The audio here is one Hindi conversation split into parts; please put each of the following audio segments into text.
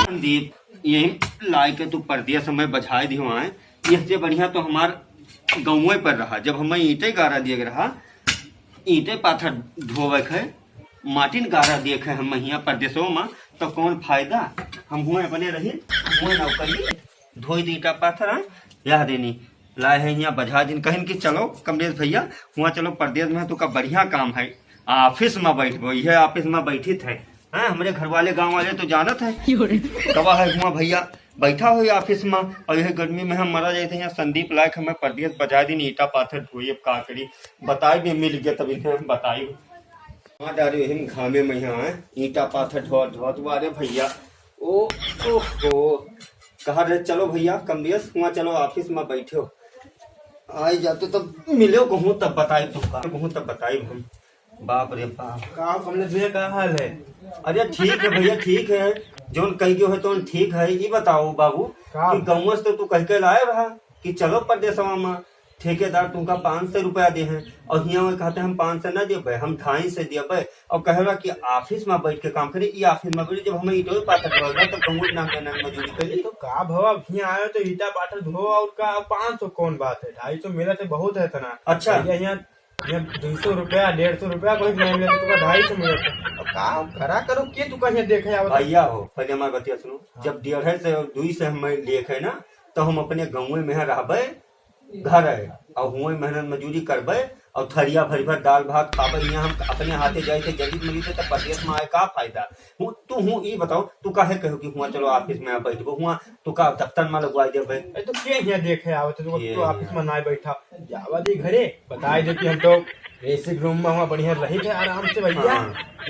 संदीप यही लाई के तू परदिया समय बछाए दी हुआ है। इससे बढ़िया तो हमार गाँव पर रहा। जब हमें ईंटे गारा दिए रहा, ईंटे पाथर धोवे है, माटिन गारा दिए है हम यहाँ परदेशों में, तो कौन फायदा। हम हुए अपने रही हुए नौकरी धोई दी ईटा पाथर है यह देनी लाए है यहाँ बजा दिन कहीं कि चलो कमलेश भैया हुआ चलो परदेश में तो का बढ़िया काम है। ऑफिस में बैठबो, यह ऑफिस में बैठी थे हैं हमारे घर वाले गांव वाले तो जानत है कवा है हुआ भैया बैठा हो ऑफिस में। और यह गर्मी में हम मरा जाते हैं संदीप लायक हमें परदेश बजा दिन ईटा पाथर धोइए का करी बताई भी मिल गया तभी हम बताई डारे हम घामे में यहाँ ईटा पाथर धो अरे भैया ओ कहा रहे चलो भैया कमलेश हुआ चलो ऑफिस में बैठे हो आई जाते तब मिले कहूँ तब बताई तुमका कहूँ तब बताई हम। बाप रे बाप का कमलेश भैया का हाल है? अरे ठीक है भैया ठीक है जोन कह गयो है तो ठीक है। ये बताओ बाबू कि गाँव से तो तू कह के लाए रहा कि चलो परदेशवा में ठेकेदार तुमका 500 रुपया दे हैं और यहाँ में कहते हैं हम 500 न देवे हम 250 देवे और कहेगा कि ऑफिस में बैठ के काम करे। ये ऑफिस में बैठ जब हमें ईटो पाथर धोएगा तो कहूँ नाम देना मजदूरी कर ली तो का भवा यहाँ आयो तो ईटा पाथर धो और का 500 कौन बात है? 250 मिला तो बहुत है तना। अच्छा यहाँ 200 रुपया 150 रुपया कोई नहीं मिले तो 250 मिले का करा करो के तू कहीं देखे आवत भैया हो पहले हमारे बतिया सुनो। जब 150 से 200 से हम लेके ना तो हम अपने गाँव में रहबे घर है और हुए मेहनत मजूरी करबे और थरिया भर भर दाल भात खाबे। यहाँ हम अपने हाथे जाए थे जल्दी मिली थे तब परदेश में आए का फायदा। तू हूँ ये बताओ तू काहे कहो कि हुआ चलो ऑफिस में बैठबो हुआ तू का दफ्तर में लगवाई देबे तो के यहाँ देखे आवत तो ऑफिस में ना बैठा जावा दे घरे बताई दे कि हम तो एसी रूम में वहाँ बढ़िया रही थे आराम से भैया।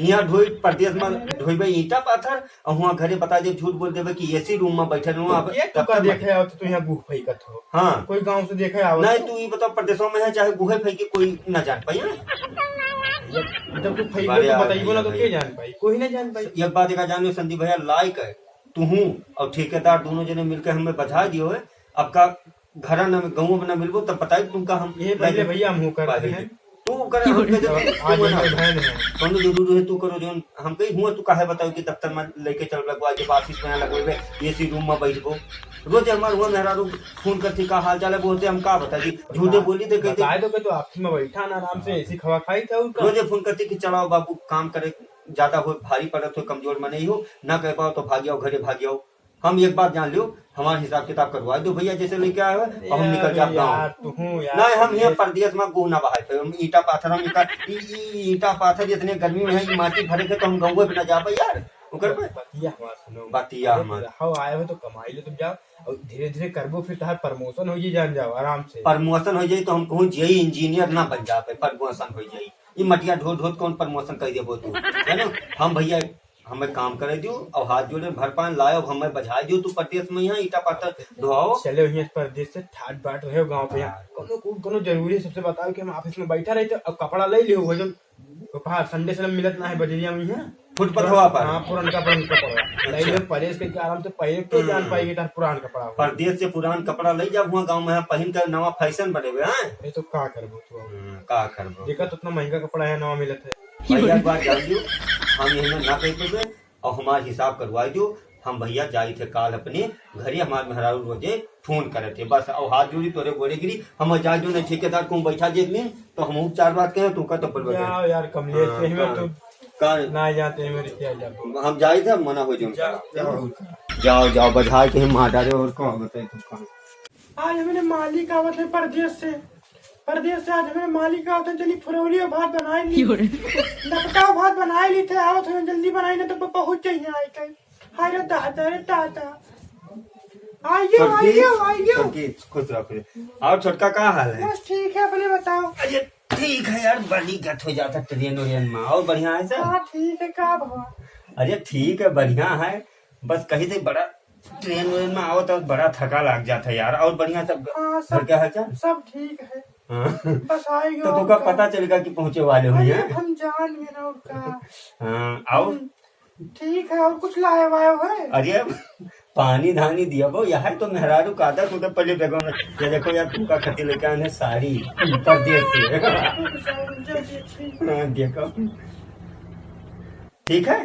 यहाँ धोई परदेश में धोइबे ईटा पाथर और वहाँ घरे बता दे झूठ बोल देबे कि एसी रूम में बैठे रहूँ देखे आवत तो यहाँ गुह फैकत हो। हाँ कोई गांव से देखे आवत नहीं तू ये बताओ परदेशों में है चाहे गुहे फैके कोई न जान पाई। जब तू फैके तो बताइबो ना तो के जान पाई कोई नहीं जान पाई। एक बात एक जानो संदीप भैया लायक है तू हूँ और ठेकेदार दोनों जने मिलकर हमें बजा दियो है। अब का घर न गाँव में न मिलबो तब बताई तुमका हम ये पहले भैया हम करते हैं तू कर जरूर है तू करो जो हम कहीं हुआ तू काहे बताओ कि दफ्तर में लेके चल लगवा जब ऑफिस में लगवे एसी रूम में बैठबो रोज हमारे हुआ मेहरा फोन करती का हाल चाल है बोलते हम का बता दी झूठे बोली थे कहते तो ऑफिस में बैठा ना आराम से एसी खवा खाई था रोजे फोन करती कि चलाओ बाबू काम करे ज्यादा हो भारी पड़त हो कमजोर में नहीं हो ना कह पाओ तो भाग जाओ घरे भाग जाओ। हम एक बात जान लो हमारा हिसाब किताब करवा दो भैया जैसे लेके आए और हम निकल जाए गाँव। नहीं हम यहाँ परदेश में गुना बहाते हम ईटा पाथर हम ईटा पाथर जितने गर्मी में है माटी भरे के तो हम गाँव पे न जाबे यार बतिया आए हो तो कमाई लो तुम जाओ और धीरे धीरे करबो फिर तार प्रमोशन हो जान जाओ आराम से। प्रमोशन हो जाये तो हम कहूँ जेई इंजीनियर ना बन जाए प्रमोशन हो जाये। ये मटिया ढो ढो कौन प्रमोशन कर देबो तू है ना। हम भैया हमें काम करे दियो और हाथ जोड़े भर पान लाओ हमें बजा दियो तू परदेश में यहाँ ईटा पाथर धोआओ चले यहाँ परदेश से ठाट बाट रहे हो गाँव पे कोनो जरूरी है सबसे बताओ कि हम ऑफिस में बैठा रहे और कपड़ा ले लियो वो जो संडे से मिलत ना है बजरिया में यहाँ फुटपथवा पर पुराना कपड़ा परदेश के आराम से पहले के जान पाएगी पुरान कपड़ा परदेश से पुरान कपड़ा ले जा वहाँ गाँव में पहन कर नवा फैशन बने हुए हैं तो का करबो तू का करबो देखा तो उतना महंगा कपड़ा है नवा मिलत है। भैया बात जान दियो हम यहाँ ना कह पेबे और हमारा हिसाब करवा दो। हम भैया जाई थे काल अपने घरे हमारे मेहरारू रोजे फोन करे थे बस और हाथ जोड़ी तोरे गोरे गिरी हम जा जो नहीं ठेकेदार को बैठा जे दिन तो हम 4 बात कहे तू का तो यार कमलेश से में तो ना जाते हैं मेरे क्या जाओ हम जाए थे मना हो जाओ जाओ बधाई के हम हटा दे और कौन बताए तुम आज हमारे मालिक आवत है परदेश से आज हमारे मालिक आवत है चली फुरौली और भात बनाए ली नपका भात बनाए ली थे आवत है जल्दी बनाई ना तो पहुंच जाइए आई कहीं हाय रे दादा आइए खुश रखो। और छोटका का हाल है? बस ठीक है अपने बताओ। अरे ठीक है यार बड़ी गट हो जाता ट्रेन में और बढ़िया है सर। ठीक है का भवा अरे ठीक है बढ़िया है बस कहीं से बड़ा ट्रेन में आओ तो बड़ा थका लग जाता है यार और बढ़िया सब घर क्या है सब ठीक है बस आएगा तो तुमका पता चलेगा कि पहुँचे वाले हो हम जान मेरा उनका आओ ठीक है और कुछ लाए वाए है? अरे पानी धानी दिया वो यह तो मेहरारू कादा तो पहले बेगो में ये देखो यार तुमका खती लेके आने साड़ी परदेश से हाँ, देखो ठीक है।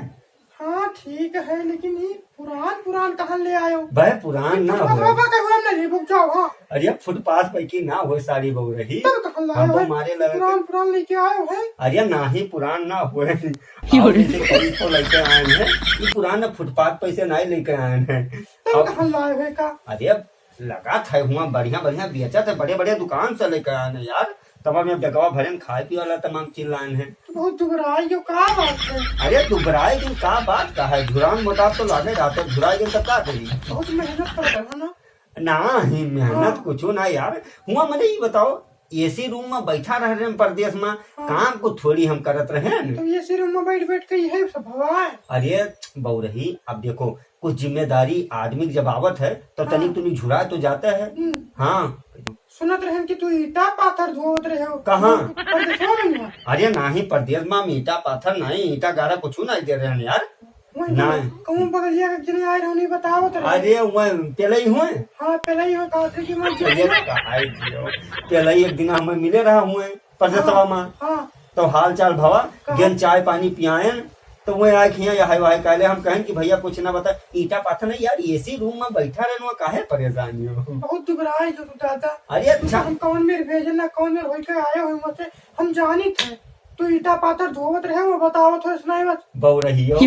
हाँ ठीक है, लेकिन ये पुरान कहाँ ले आयो? भाई पुरान ना हो जाओ। अरे फुटपाथ पे की ना हो साड़ी बहु रही कहाँ हम तो लाए? मारे लगे पुरान लेके आयो है? अरे ना ही पुरान ना हुए तो लेके आए हैं ये पुराना फुटपाथ पैसे नहीं लेके आए हैं। कहाँ लाए है का? अरे लगा था हुआ बढ़िया बढ़िया बेचा थे बड़े बड़े दुकान से लेकर आए हैं यार तमाम में बेगवा भरन खाए पी वाला तमाम चिल्लाए हैं। तो बहुत दुबराई जो का बात है? अरे दुबराए दिन का बात का है झुरान मोटा तो लागे रात झुराए दिन तब का करी बहुत मेहनत कर रहा है ना ही मेहनत कुछ ना यार हुआ मैंने ये बताओ एसी रूम में बैठा रह रहे प्रदेश में काम को थोड़ी हम करत रहे तो एसी रूम में बैठ के यही सब हवा है। अरे बहु रही अब देखो कुछ जिम्मेदारी आदमी जब आवत है तो तनिक तुनी झुरा तो जाता है। हाँ सुनत रहे कि तू ईटा पाथर धोवत रहे हो कहाँ? अरे अरे ना ही प्रदेश में ईटा पाथर नहीं ईटा गारा कुछ नहीं दे रहे हैं यार नहीं कहूँ बगलिया के जने आए रहो नहीं बताओ तो अरे वह पहले ही हुए हाँ पहले ही हो कहा कि मैं पहले ही एक दिन हमें मिले रहा हुए प्रदेश सभा में हाँ तो हाल चाल भवा गेन चाय पानी पियाए तो वह आए खिया या हाई कहले हम कहें कि भैया कुछ ना बता ईटा पाथर नहीं यार एसी रूम में बैठा रहने काहे परेशानी हो बहुत दुबराई जो तू दादा। अरे अच्छा हम कौन मेरे भेजना कौन मेरे होके आए हुए मुझसे हम जानी थे तू ईटा पाथर धोवत रहे वो बताओ थोड़ा सुनाई बस बहु रही हो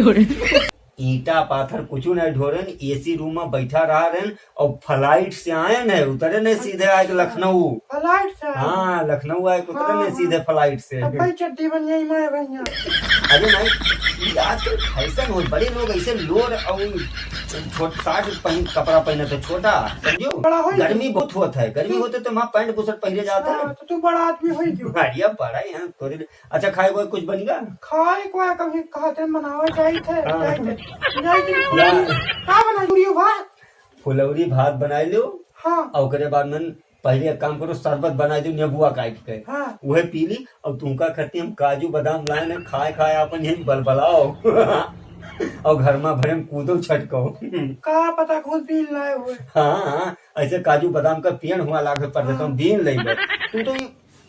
ईटा पाथर कुछ नहीं ढोरन एसी रूम में बैठा रहा रहे और फ्लाइट से आए न उतरे नहीं सीधे आए लखनऊ फ्लाइट से हाँ लखनऊ आए उतरे नहीं सीधे फ्लाइट से चड्डी बन गई मैं भैया। अरे नहीं आजकल फैशन हो बड़े लोग ऐसे लोर और शर्ट पहन कपड़ा पहने तो छोटा समझो गर्मी बहुत होता है गर्मी होते तो वहाँ पैंट बुशर्ट पहने जाता है तो तू बड़ा आदमी हो क्यों? अरे बड़ा यहाँ थोड़ी अच्छा खाए कोई कुछ बनेगा खाए कोई कभी कहते मनावे जाई थे का बना भात फुलौरी भात बनाए लो हाँ और ओकरे बाद में पहले एक काम करो शरबत बना दो नींबुआ काट के हाँ वह पी ली और तुमका करती हम काजू बादाम लाए न खाए खाए अपन यही बलबलाओ और घर में भरे कूदो छटको का पता कौन पी लाए हुए। हाँ ऐसे काजू बादाम का पियन हुआ लागे प्रदेश में बीन ले तू तो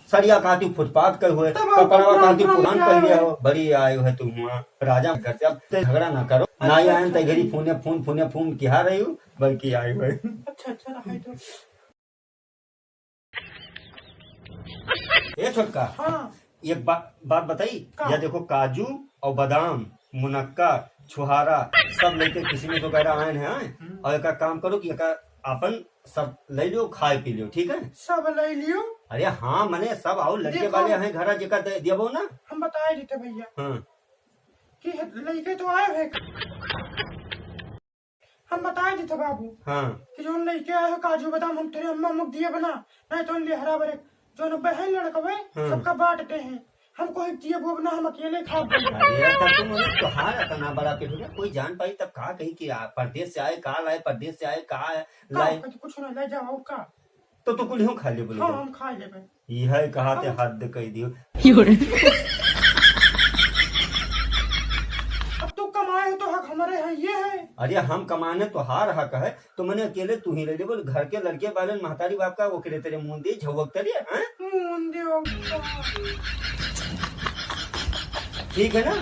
सरिया कहती फुटपाथ के हुए कपड़ा कहती पुरान पहले हो बड़ी आए है तुम हुआ राजा घर से अब झगड़ा ना करो ना ही आए तो घड़ी फोने फोन किया रही हूँ बल्कि आए हुए। अच्छा तो ये छोटका हाँ एक बात बताई या देखो काजू और बादाम मुनक्का छुहारा सब लेके किसी में तो कह रहा आए हैं और एक काम करो कि अपन सब ले लो खाए पी लो ठीक है सब ले लियो। अरे हाँ मने सब आओ लड़के वाले हैं घर जगह देबो ना हम बताए देते भैया हाँ कि लड़के तो आए हैं हम बताए देते बाबू हाँ कि जो लड़के आए हो काजू बादाम हम तेरे अम्मा मुख दिए बना नहीं तो ले हरा भरे जो बहन लड़का सबका बांटते हैं हमको दिए वो बना हम अकेले खा अरे तब तुम त्योहार इतना बड़ा पेट हो गया कोई जान पाई तब कहा कही कि परदेश से आए कहा लाए परदेश से आए कहा लाए कुछ ना ले जाओ का तो कुल खा ले बोले हाँ हम खा ले यह कहा थे हद कह दियो अब तू कमाए हो तो हक हमारे है ये है। अरे हम कमाने तो हार हक है तो मैंने अकेले तू ही ले ले बोल घर के लड़के वाले महतारी बाप का वो करे तेरे मुंदी झवक तरिए ठीक है ना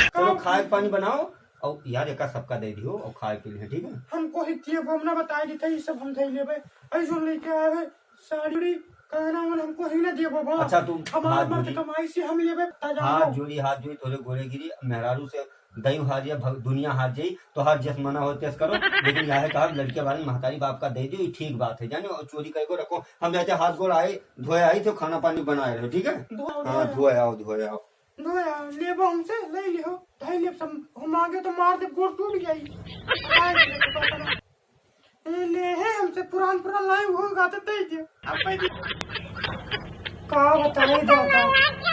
चलो खाए पानी बनाओ और यार एक सबका दे दियो और खाए पी ले ठीक है। हमको ही दिए हमने बताया दी था ये सब हम दे लेबे ऐसो लेके आए है साड़ी कहना मन हमको ही ना दिए बाबा। अच्छा तुम हमारे मर्द कमाई से हम लेबे हाथ जोड़ी थोड़े गोरे गिरी मेहरारू से दही हार या दुनिया हार जाई तो हर जस मना हो तेज करो लेकिन यह कहा लड़के वाले महतारी बाप का दे दो ठीक बात है जाने और चोरी करके रखो हम जैसे हाथ गोड़ आए धोए आई तो खाना पानी बनाए रहो ठीक है। हाँ धोए आओ लेबो हमसे ले लियो ढाई लेब सब हम मांगे तो मार दे गोड़ टूट गई ले है हमसे पुरान लाइव होगा तो दे दियो का बताए दादा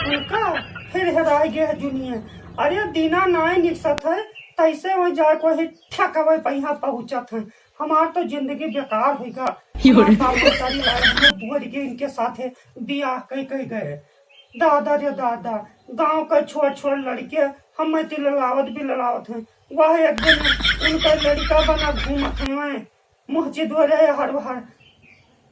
उनका फिर हेराई गए दुनिया। अरे दीना नाय निकसत है तैसे वो जाए को ही ठकवे पहिया पहुंचत है हमार तो जिंदगी बेकार होगा सारी लाइफ बुढ़ के इनके साथ बियाह कई गए दादा रे दादा गांव का छोट लड़के हम लड़ावत भी लड़ावत है वह एक दिन उनका लड़का बना घूमत हैं मुँह चिदोरे हर हर।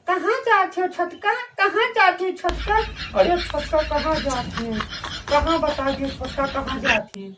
कहाँ जाते हो छटका, कहाँ जाती हो छटका? अरे छटका कहाँ जाती है, कहाँ बता दिए छटका कहाँ जाती है?